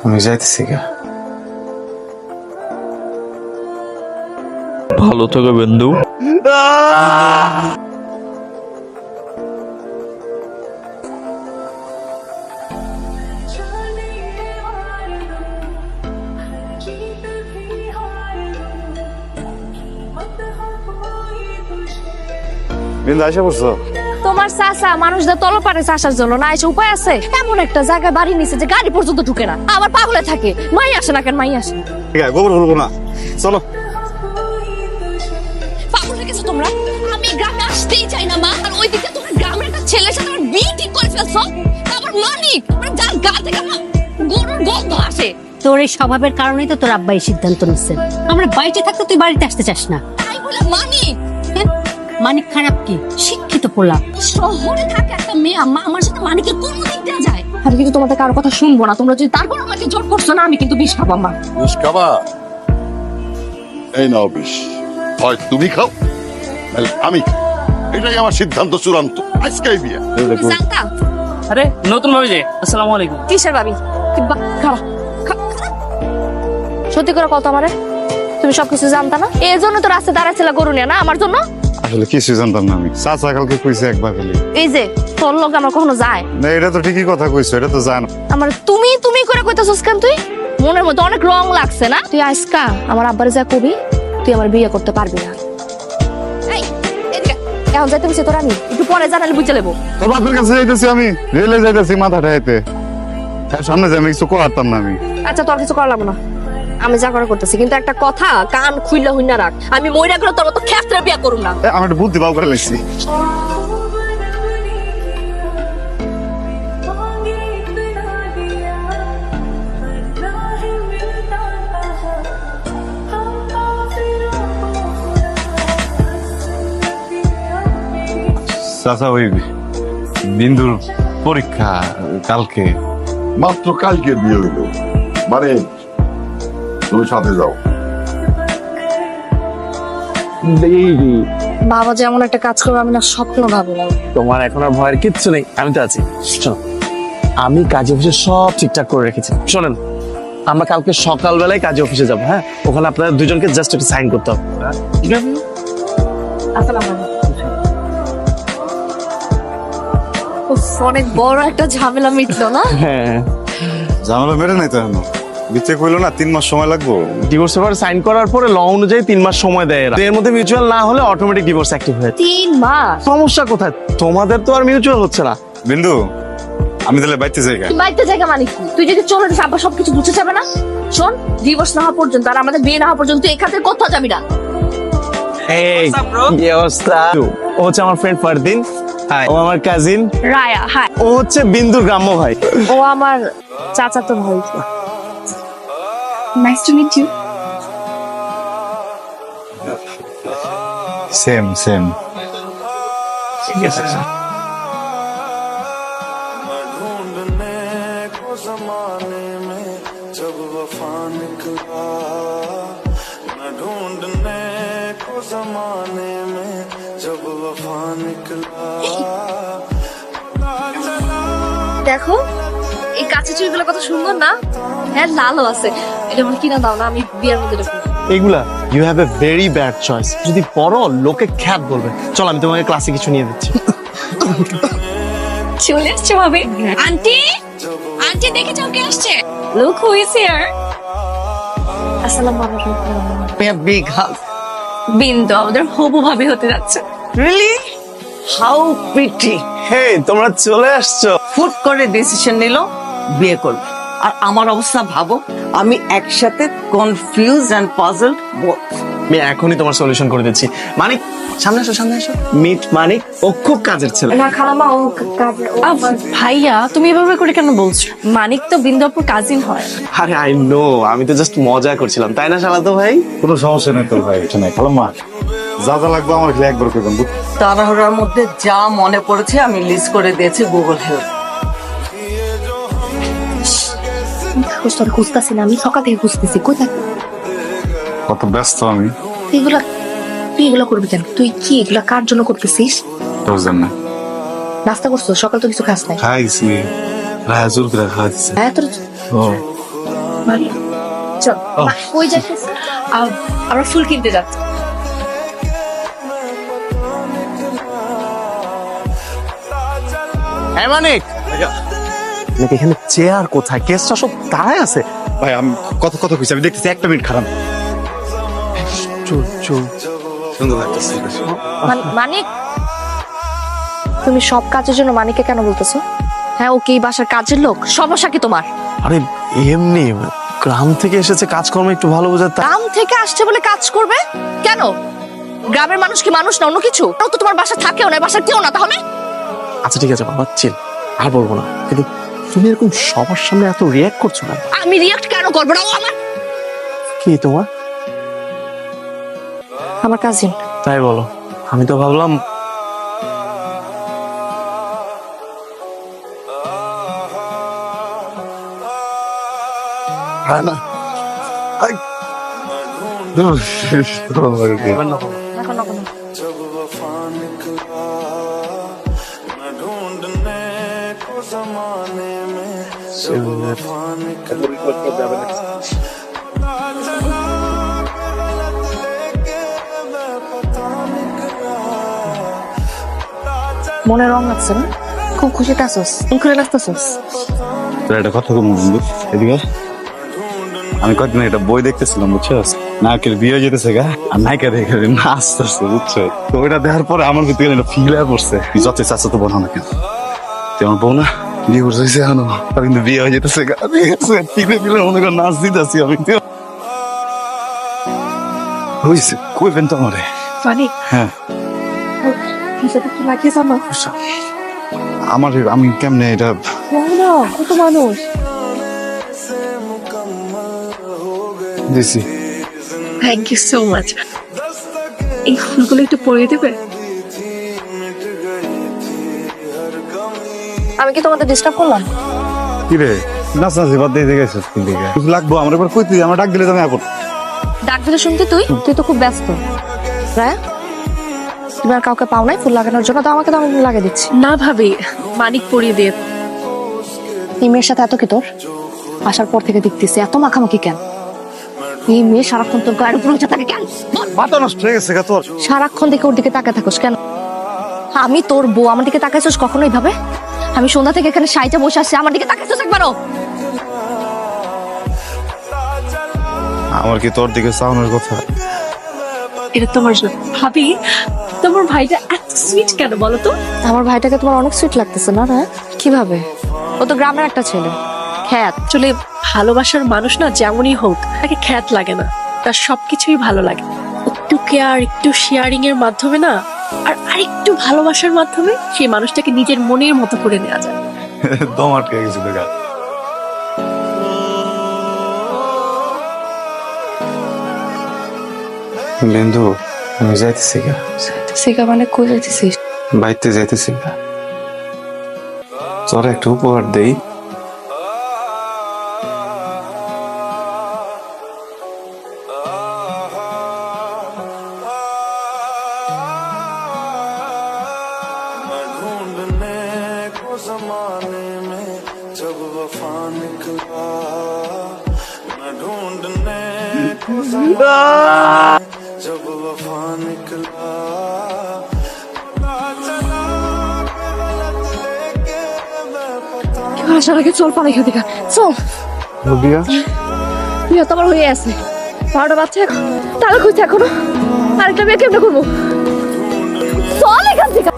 আমি যাইতেছি গা। ভালো থেকো বন্ধু। বিন্দু আইসা পড়ছো? তোমার চাচা মানুষদের তলপারে চাষার জন্য না এসে উপায় আছে? এমন একটা জায়গায় বাড়ি নিছে যে গাড়ি পর্যন্ত ঢুকে না, আবার পাগলে থাকে। মাই আসে না কেন? মাই আসে না। ঠিক আছে, গোবর হলবো না, চলো। পাগল হয়ে গেছো তোমরা? আমি গ্রামে আসতেই চাই না মা, আর ওইদিকে তোমার গ্রামের একটা ছেলের সাথে আমার বিয়ে ঠিক করে ফেলছো। তারপর মানিক মানে যার গা থেকে না গরুর গন্ধ আসে। তোর এই স্বভাবের কারণেই তো তোর আব্বা এই সিদ্ধান্ত নিচ্ছেন। আমরা বাড়িতে থাকতে তুই বাড়িতে আসতে চাস না। তাই বলে মানিক মানিক খারাপ কি? শিক্ষিত পোলা। শহরে থাকে একটা মেয়ে, মা আমার সাথে মানিকের কোন দিক দেওয়া যায়? আমি কিন্তু তোমাদের কারো কথা শুনবো না। তোমরা যদি তারপর আমাকে জোর করছো না, আমি কিন্তু বিষ খাবো। মা বিষ খাবা? এই নাও বিষ, হয় তুমি খাও নাহলে আমি খাই। এটাই আমার সিদ্ধান্ত চূড়ান্ত। আজকেই বিয়ে। জানতা আরে নতুন ভাবি যে, আসসালামু আলাইকুম। কিসের ভাবি? খারাপ সত্যি করে কত আমারে তুমি সবকিছু জানতা না? এই জন্য তো রাস্তায় দাঁড়াচ্ছিল গরু নিয়ে না আমার জন্য? আসলে কিছু জানতাম না আমি, চাচা কালকে কইছে একবার খালি। এই যে তোর লোক আমার কখনো যায় না, এটা তো ঠিকই কথা কইছো, এটা তো জানো। আমার তুমি তুমি করে কইতাছস কেন? তুই মনের মধ্যে অনেক রং লাগছে না? তুই আজকা আমার আব্বারে যা কবি তুই আমার বিয়ে করতে পারবি না। এই এদিকে এখন যাইতে বসে তোর আমি একটু পরে জানালে বুঝে নেবো। তোর বাপের কাছে যাইতেছি আমি, রেলে যাইতেছি মাথা ঠাইতে। হ্যাঁ, সামনে যাই, আমি কিছু করতাম না আমি। আচ্ছা তোর কিছু করা লাগবে না, আমি যা করে করতেছি। কিন্তু একটা কথা কান খুইলা হইনা রাখ, আমি মইরা গেলে তোর মতো ক্ষেত্রে বিয়ে করুম না। আমি একটা বুদ্ধি বাউ করে লাগছি। চাচা, ওই বিন্দুর পরীক্ষা কালকে। মাত্র কালকে বিয়ে হইল, মানে তুমি সাথে যাও। বাবা যেমন একটা কাজ করবে আমি না স্বপ্ন ভাবলাম। তোমার এখন আর ভয়ের কিচ্ছু নেই, আমি তো আছি। শোনো, আমি কাজে অফিসে সব ঠিকঠাক করে রেখেছি। শোনেন, আমরা কালকে সকালবেলায় কাজে অফিসে যাবো। হ্যাঁ, ওখানে আপনাদের দুজনকে জাস্ট একটা সাইন করতে হবে। ঠিক আছে? আসসালামু আলাইকুম। উফ, অনেক বড় একটা ঝামেলা মিটলো না? হ্যাঁ, ঝামেলা মেরে নাই তো এখনো। বিচ্ছে কইলো না 3 মাস সময় লাগবো। ডিভোর্স পেপার সাইন করার পরে ল অনুযায়ী 3 মাস সময় দেয় এরা। এর মধ্যে মিউচুয়াল না হলে অটোমেটিক ডিভোর্স অ্যাক্টিভ হয়ে যায়। 3 মাস? সমস্যা কোথায়? তোমাদের তো আর মিউচুয়াল হচ্ছে না। বিন্দু, আমি তাহলে বাইতে যাই গা। বাইতে জায়গা মানে কি? তুই যদি চলে যাস আব্বা সবকিছু বুঝে যাবে না? শোন, ডিভোর্স না হওয়া পর্যন্ত আর আমাদের বিয়ে না হওয়া পর্যন্ত এখান থেকে কোথাও যাবি না। এই কি অবস্থা? ও হচ্ছে আমার ফ্রেন্ড ফারদিন। হাই। ও আমার কাজিন রায়া। হাই। ও হচ্ছে বিন্দুর গ্রাম্য ভাই। ও আমার চাচাতো ভাই। Nice to meet you. Same same. ঠিক আছে। দেখো এই কাছে চুড়িগুলো কত সুন্দর না? হ্যাঁ, লালও আছে। এটা আমার কিনা দাও না, আমি বিয়ের মধ্যে ঢুকবো। এগুলা you have a very bad choice. যদি পড়ো লোকে খ্যাত বলবে। চল, আমি তোমাকে ক্লাসে কিছু নিয়ে দিচ্ছি। চলে আসছে ভাবি। আন্টি, আন্টি দেখে যাও কে আসছে। Look who is here. আসসালামু আলাইকুম। বিগ হাগ। বিন্দু আমাদের হবু ভাবি হতে যাচ্ছে। রিয়েলি? How pretty. হে, তোমরা চলে আসছো। ফুট করে ডিসিশন নিল বিয়ে করবে। আর আমার অবস্থা ভাবো, আমি একসাথে কনফিউজ এন্ড পাজলড বোথ। আমি এখনই তোমার সলিউশন করে দিচ্ছি। মানিক, সামনে আসো, সামনে আসো। মিট মানিক, ও খুব কাজের ছেলে। না খালামা, ও কাজে। ভাইয়া তুমি এভাবে করে কেন বলছো? মানিক তো বিন্দুপুর কাজিন হয়। আরে আই নো, আমি তো জাস্ট মজা করছিলাম, তাই না শালাতো ভাই? কোনো সমস্যা নেই তোর ভাই, এটা নাই। খালাম মা, যা যা লাগবে আমার খালি একবার করবেন। তাড়াহুড়ার মধ্যে যা মনে পড়েছে আমি লিস্ট করে দিয়েছি গুগল হেল্প। তোর খুঁজতেছি না, আমি সকাল থেকে খুঁজতেছি। কোথায়? কত ব্যস্ত আমি। তুই এগুলো করবি কেন? তুই কি এগুলা কার জন্য করতেছিস? তোর জন্য। নাস্তা করছো? সকাল তো কিছু খাস নাই। খাইছি, রাজুর করে খাইছি। হ্যাঁ তোর ও চল কই যাচ্ছিস? আমরা ফুল কিনতে যাচ্ছি। হ্যাঁ মানিক নাকি এখানে চেয়ার কোথায় কেসটা সব দাঁড়ায় আছে। ভাই আমি কত কত খুশি, আমি দেখতেছি একটা মিনিট খারাপ। চল চল সুন্দর লাগতেছে। মানিক, তুমি সব কাজের জন্য মানিককে কেন বলতেছো? হ্যাঁ, ও কি এই বাসার কাজের লোক? সমস্যা কি তোমার? আরে এমনি গ্রাম থেকে এসেছে, কাজকর্ম একটু ভালো বোঝার। গ্রাম থেকে আসছে বলে কাজ করবে কেন? গ্রামের মানুষ কি মানুষ না অন্য কিছু? তাও তো তোমার বাসা থাকেও না, বাসার কেউ না তাহলে। আচ্ছা ঠিক আছে বাবা, চিল, আর বলবো না। কিন্তু তুমি এরকম সবার সামনে এত রিয়াক্ট করছো না। আমি রিয়াক্ট কেন করবো না? ও কি তোমার? আমার কাজিন। তাই বলো? আমি তো ভাবলাম না এখন এখন মনে রং লাগছে না? খুব খুশিতে আসোস, মুখে লাগতেছোস। তোর একটা কথা বলবো বন্ধু, এদিকে আমি কয়েকদিন একটা বই দেখতেছিলাম বুঝছো, নায়কের বিয়ে যেতেছে গা আর নায়িকা দেখে নাচতেছে বুঝছো। তো ওইটা দেখার পরে আমার ভিতরে একটা ফিল হয়ে পড়ছে, যত চাচা তো বোনা না কেন, তুই আমার বউ না, বিয়ে করছে এখনো, আর কিন্তু বিয়ে হয়ে যেতেছে গা, ঠিক আছে ফিলে ফিলে মনে করে নাচ দিতেছি আমি। হয়েছে কইবেন তো আমারে? মানিক, হ্যাঁ লাগিয়েছ আমার? আমার আমি কেমনে এটা কত মানুষ দিছি। Thank you so much. এই ফুলগুলো একটু পরিয়ে দেবে? আমি কি তোমাদের ডিস্টার্ব করলাম? কি রে নাচনাচি বাদ দিয়ে গেছিস কোন দিকে? কিছু লাগবো আমার এবার কই, তুই আমার ডাক দিলে তো আমি আপন। ডাক দিলে শুনতে তুই তো খুব ব্যস্ত। রায়, তুমি আর কাউকে পাও নাই ফুল লাগানোর জন্য? তো আমাকে তো আমি লাগিয়ে দিচ্ছি। না ভাবি, মানিক পরিয়ে দিয়ে। এই মেয়ের সাথে এত কি তোর? আসার পর থেকে দেখতেছি এত মাখামাখি কেন? এই মেয়ে সারাক্ষণ তোর গায়ের উপর উঠে থাকে কেন? বল। মাথা নষ্ট হয়ে গেছে গা তোর। সারাক্ষণ দেখে ওর দিকে তাকায় থাকোস কেন? আমি তোর বউ, আমার দিকে তাকাইছিস কখনো এইভাবে? আমি সন্ধ্যা থেকে এখানে সাইজে বসে আছি, আমার দিকে তাকাইছিস একবারও? আমার কি তোর দিকে চাওয়ানোর কথা? এটা তোমার জন্য। ভাবি, তোমার ভাইটা এত সুইট কেন বলো তো? আমার ভাইটাকে তোমার অনেক সুইট লাগতেছে না? রায়, কিভাবে? ও তো গ্রামের একটা ছেলে, খ্যাত। আসলে ভালোবাসার মানুষ না যেমনই হোক, তাকে খ্যাত লাগে না, তার সবকিছুই ভালো লাগে। একটু কেয়ার, একটু শেয়ারিং এর মাধ্যমে না, আর আরেকটু ভালোবাসার মাধ্যমে সেই মানুষটাকে নিজের মনের মতো করে নেওয়া যায়। দম আটকে গেছে তো গা। বিন্দু, আমি যাইতেছি গা, সিগা মানে কই যাইতেছিস? বাইতে যাইতেছি গা। তোর একটা উপহার দেই। আসার আগে চল পালাই খেতে, চল। বিয়া বিয়ে তো আমার হয়ে আছে, 12টা বাচ্চা, তাহলে খুঁজছে এখনো আরেকটা বিয়ে কেমনে করবো? চল এখান থেকে।